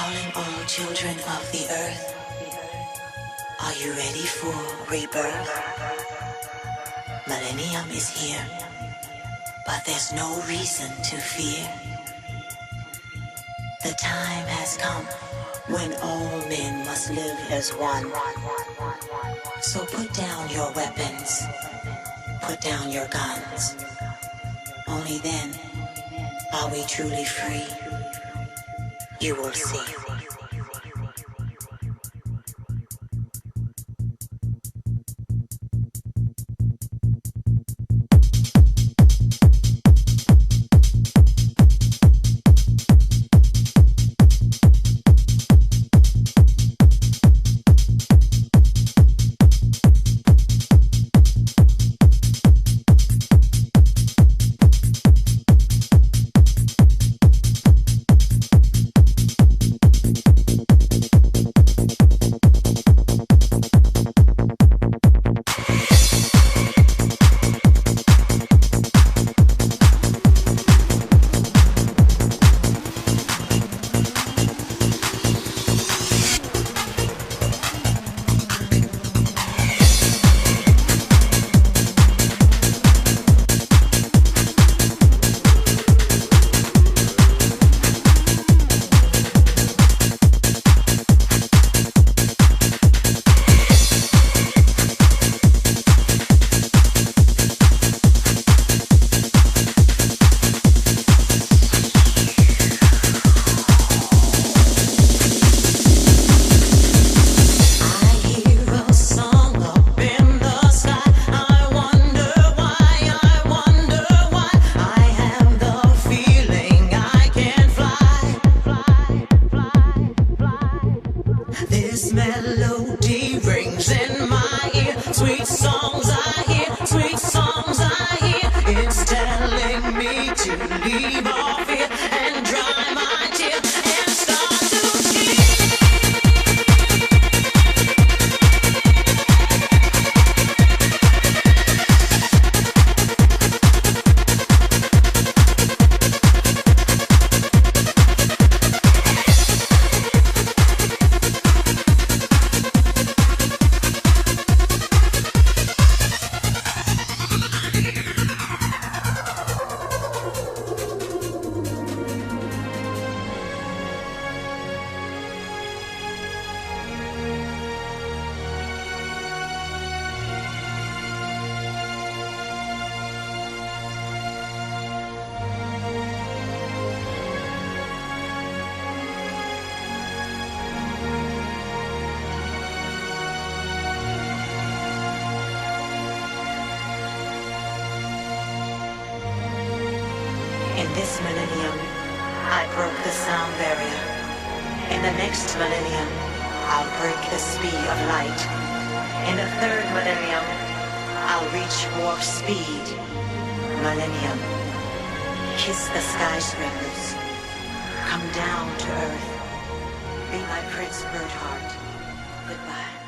Calling all children of the earth. Are you ready for rebirth? Millennium is here, but there's no reason to fear. The time has come when all men must live as one. So put down your weapons, put down your guns. Only then are we truly free. You will see. In this millennium, I broke the sound barrier. In the next millennium, I'll break the speed of light. In the third millennium, I'll reach warp speed. Millennium, kiss the skyscrapers. Come down to earth. Be my Prince Birdheart. Goodbye.